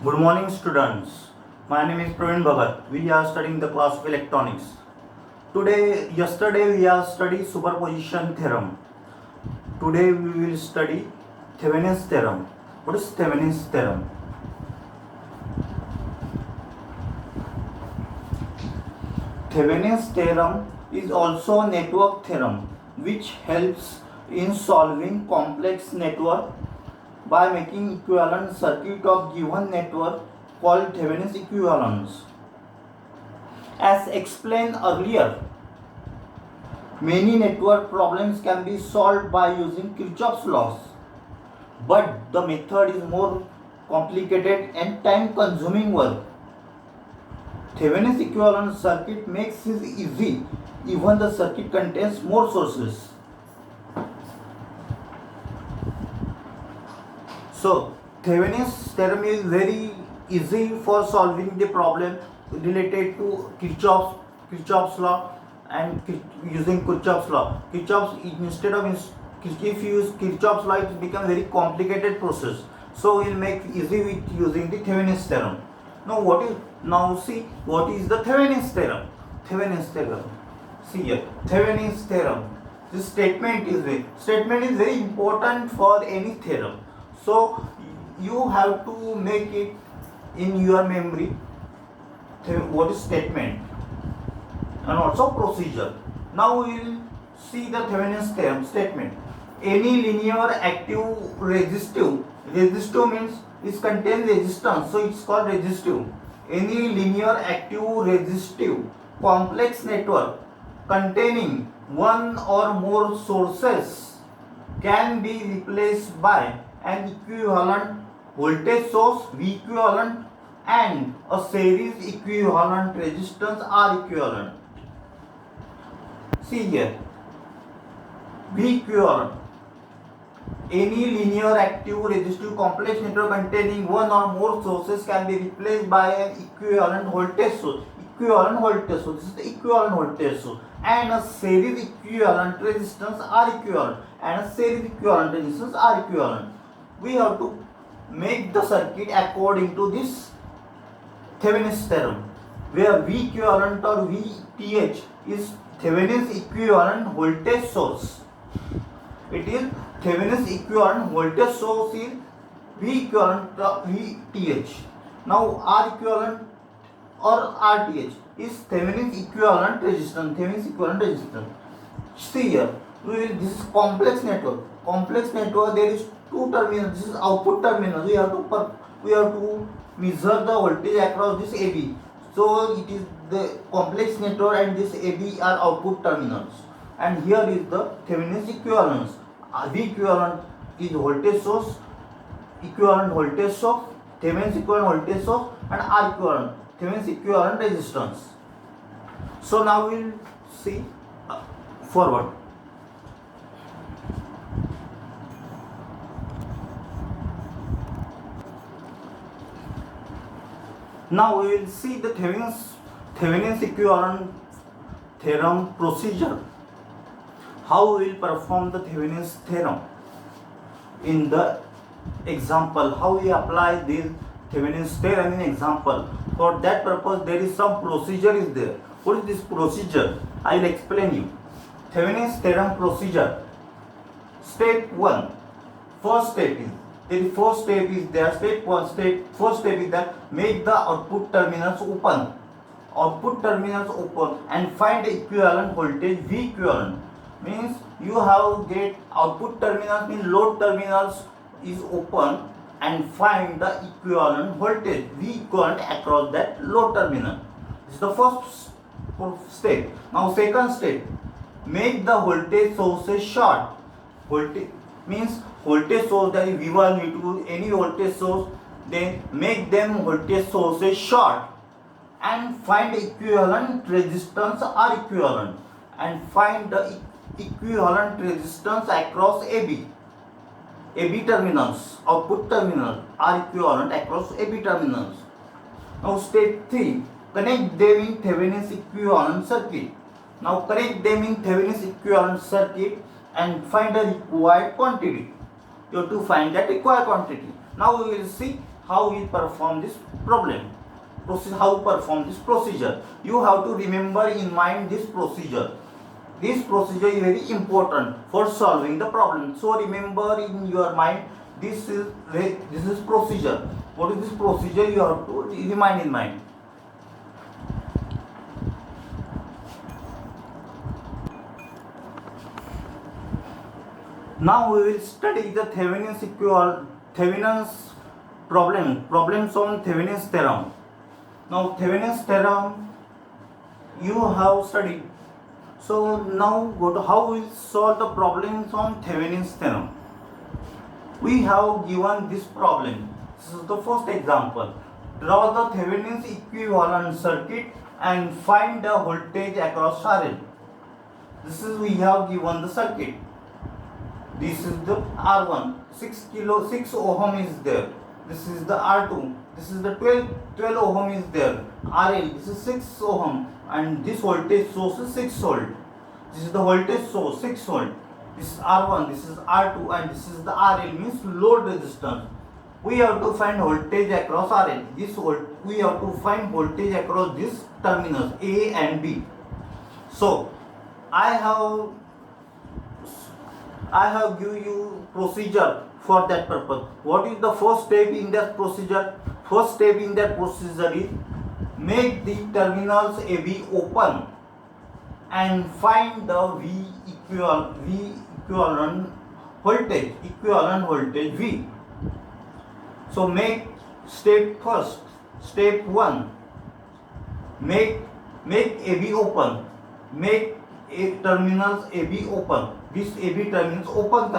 Good morning, students. My name is Praveen Bhagat. We are studying the class of electronics. Yesterday we have studied superposition theorem. Today we will study Thevenin's theorem. What is Thevenin's theorem? Thevenin's theorem is also a network theorem which helps in solving complex network by making equivalent circuit of given network called Thevenin's equivalence. As explained earlier, many network problems can be solved by using Kirchhoff's laws, but the method is more complicated and time-consuming work. Thevenin's equivalent circuit makes it easy even the circuit contains more sources. So, Thevenin's theorem is very easy for solving the problem related to Kirchhoff's law and using Kirchhoff's law. If you use Kirchhoff's law, it becomes very complicated process. So, we'll make easy with using the Thevenin's theorem. Now see what is the Thevenin's theorem. Thevenin's theorem. See here, Thevenin's theorem. This statement is very important for any theorem. So you have to make it in your memory. What is statement and also procedure. Now we will see the Thevenin's theorem statement. Any linear active resistive means it contains resistance, so it's called resistive. Any linear active resistive complex network containing one or more sources can be replaced by an equivalent voltage source V equivalent and a series equivalent resistance R equivalent. See here, V equivalent. Any linear active resistive complex network containing one or more sources can be replaced by an equivalent voltage source. This is the equivalent voltage source and a series equivalent resistance R equivalent. We have to make the circuit according to this Thevenin's theorem, where V equivalent or VTH is Thevenin's equivalent voltage source. It is Thevenin's equivalent voltage source is V equivalent VTH. Now R equivalent or RTH is Thevenin's equivalent resistance. See here, this is complex network. There is two terminals. This is output terminal. We have to measure the voltage across this AB. So it is the complex network and this AB are output terminals. And here is the Thevenin's equivalence. V equivalent is voltage source, Thevenin's equivalent voltage source, and R equivalent, Thevenin's equivalent resistance. So now we will see forward. Now we will see the Thevenin's equivalent theorem procedure. How we will perform the Thevenin's theorem in the example. How we apply this Thevenin's theorem in example. For that purpose, there is some procedure is there. What is this procedure? I will explain you. Thevenin's theorem procedure. Step 1. First step is that make the output terminals open. And find the equivalent voltage V equivalent. Means you have get output terminals means load terminals is open and find the equivalent voltage V equivalent across that load terminal. This is the first step. Now second step, make the voltage sources short. Voltage means voltage source, that is V1, V2, any voltage source, then make them voltage sources short and find equivalent resistance R equivalent and find the equivalent resistance across AB terminals, output terminal R equivalent across AB terminals. Now step 3, connect them in Thevenin's equivalent circuit. Now connect them in Thevenin's equivalent circuit and find the required quantity. You have to find that required quantity. Now we will see how we perform this problem. How perform this procedure. You have to remember in mind this procedure. This procedure is very important for solving the problem. So remember in your mind this is procedure. What is this procedure? You have to remind in mind. Now we will study the Thevenin's problems on Thevenin's theorem. Now Thevenin's theorem you have studied. So now go to how we will solve the problems on Thevenin's theorem. We have given this problem. This is the first example. Draw the Thevenin's equivalent circuit and find the voltage across RL. This is we have given the circuit. This is the R1, 6 ohm is there. This is the R2, this is the 12 ohm is there. RL, this is 6 ohm, and this voltage source is 6 volt. This is the voltage source 6 volt. This is R1, this is R2, and this is the RL, means load resistance. We have to find voltage across RL. We have to find voltage across these terminals A and B. So I have given you procedure for that purpose. What is the first step in that procedure? First step in that procedure is make the terminals AB open and find the V equivalent voltage V. So make step 1, make AB open, make terminals AB open. This AB terminals open